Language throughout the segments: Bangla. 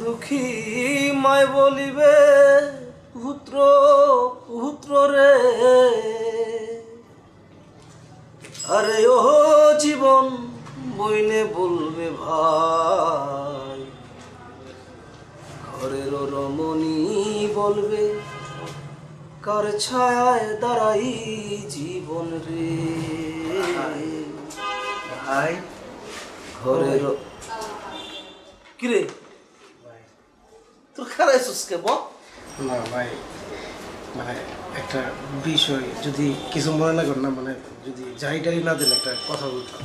দুঃখী মায় বলিবে পুত্র পুত্র রে, আরে ও জীবন বইনে বলবে ভাই, ঘরের রমণী বলবে কার ছায়ায় দাঁড়াই জীবন রে। ভাই ঘরের কিরে তোর খারাইছিস কে বল? না ভাই, মানে একটা বিষয় যদি কিছু মনে না কর না, মানে যদি যাইটাই না দিন একটা কথা বলতাম।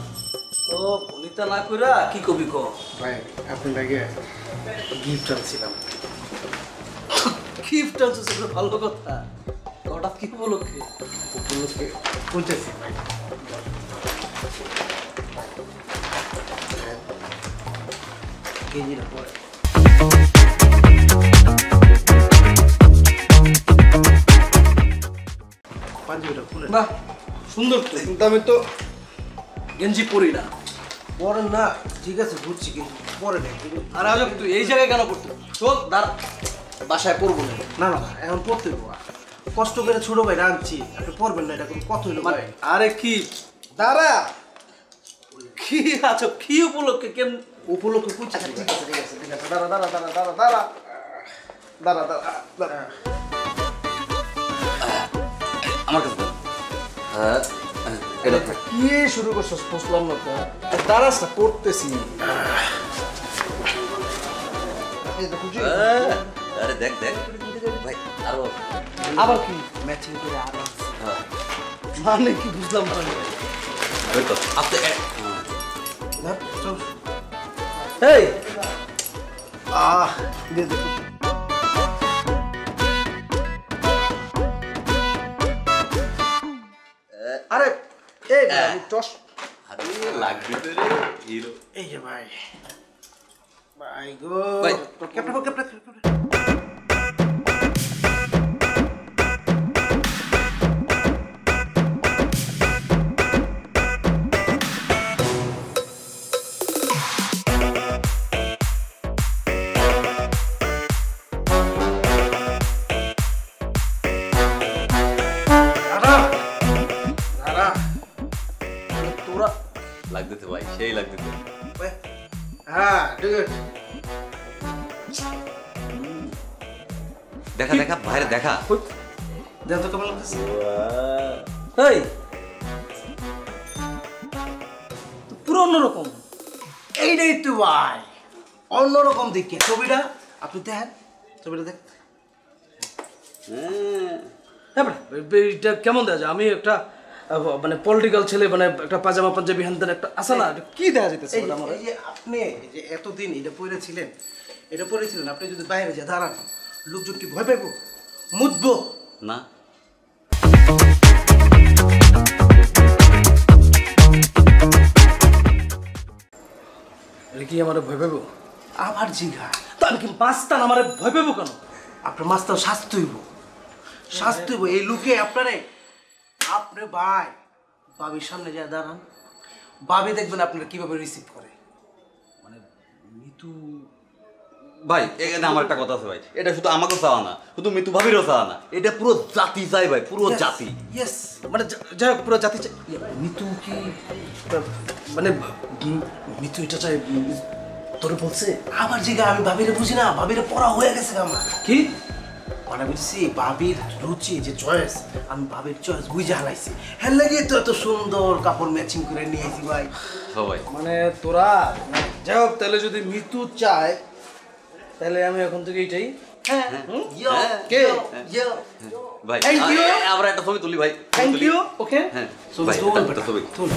তো বলিতা না কইরা কি কবি ক? ভাই আপনি লাগে গিফট আনছিলাম। গিফট আনছিস ভালো কথা, হঠাৎ কি উপলক্ষে? উপলক্ষে কইতেছি ভাই। কেজিটা পরে পাঞ্জাবিটা খুলে বাহ সুন্দর তো, কিন্তু আমি তো গেঞ্জি পরি না। পরে না, ঠিক আছে বুঝছি, কিন্তু পরে নেই। আর আজ তুই এই জায়গায় কেন পড়তো? চল দাঁড়া, বাসায় পড়বো না। না না এখন পড়তে হইব, কষ্ট করে ছোট ভাই আনছি, আপনি পড়বেন না, এটা কোনো কথা হইলো ভাই। আরে কি দাঁড়া, কি আছো কি উপলক্ষে কেন? উপলক্ষে কইছি। ঠিক আছে ঠিক আছে ঠিক আছে, দাঁড়া দাঁড়া দাঁড়া দাঁড়া দাঁড়া দাঁড়া দাঁড়া দাঁড়া। আমার কাছে হ্যাঁ এটা কি শুরু করছস বুঝলাম না তো। দাঁড়াস না, পড়তেছি। আরে দেখ দেখ ভাই, আরো আবার কি ম্যাচিং করে আরাম। মানে কি বুঝলাম না ওই তো আপনি না চল। এই দে দে। আরে এই ভাই, আমি টস। আরে লাগবে তো রে হিরো। এই যে ভাই, ভাই গো ভাই ক্যাপ্টেন ক্যাপ্টেন। তোরা লাগবে তো ভাই, সেই লাগবে তো। হ্যাঁ ঠিক আছে। দেখা দেখা ভাইরে দেখা। দেখ তো কেমন লাগতেছে। এই পুরো অন্যরকম। এইটাই তো ভাই অন্যরকম দেখি ছবিটা, আপনি দেখেন ছবিটা দেখ। হ্যাঁ এটা কেমন দেখা যায়? আমি একটা মানে পলিটিক্যাল ছেলে, মানে একটা পাজামা পাঞ্জাবি হ্যান্ডেন একটা আছে না, এটা কি দেখা যেতেছে এই আমার? যে আপনি এই যে এতদিন এটা পড়েছিলেন, আপনি যদি বাইরে যে দাঁড়ান, লোকজন কি ভয় পাইব? মুতবো না এটা কি আমার ভয় পাবো? আবার জিঘা। তো আমি কি মাস্তান, আমার ভয় পাবো কেন? আপনার মাস্টার শাস্তি হইব, শাস্তি হইব। এই লুকে আপনারে, আপনি ভাই বাবির সামনে যা দাঁড়ান, বাবি দেখবেন আপনারা কিভাবে রিসিভ করে। মানে মিতু ভাই, এখানে আমার একটা কথা আছে ভাই, এটা শুধু আমাকেও চাওয়া না, শুধু মিতু ভাবিরও চাওয়া না, এটা পুরো জাতি চাই ভাই, পুরো জাতি। ইয়েস, মানে যাই হোক পুরো জাতি চাই। মিতু কি মানে মিতু এটা চাই তোরে বলছে? আবার জিগা, আমি ভাবিরে বুঝি না, ভাবিরে পড়া হয়ে গেছে আমার। কি মানে বুঝছি বাবির রুচি যে চয়েস, আমি বাবির চয়েস বুঝে হালাইছি। হ্যাঁ লাগে তো এত সুন্দর কাপড় ম্যাচিং করে নিয়ে আসি ভাই। সবাই মানে তোরা যাই হোক, তাহলে যদি মিতু চায় তাহলে আমি এখন থেকে এইটাই। হ্যাঁ ইয়ো কে? ইয়ো ভাই, Thank you. আমরা একটা ছবি তুলি ভাই। Thank you. ওকে হ্যাঁ ছবি ভাই, তুল একটা ছবি। তুল।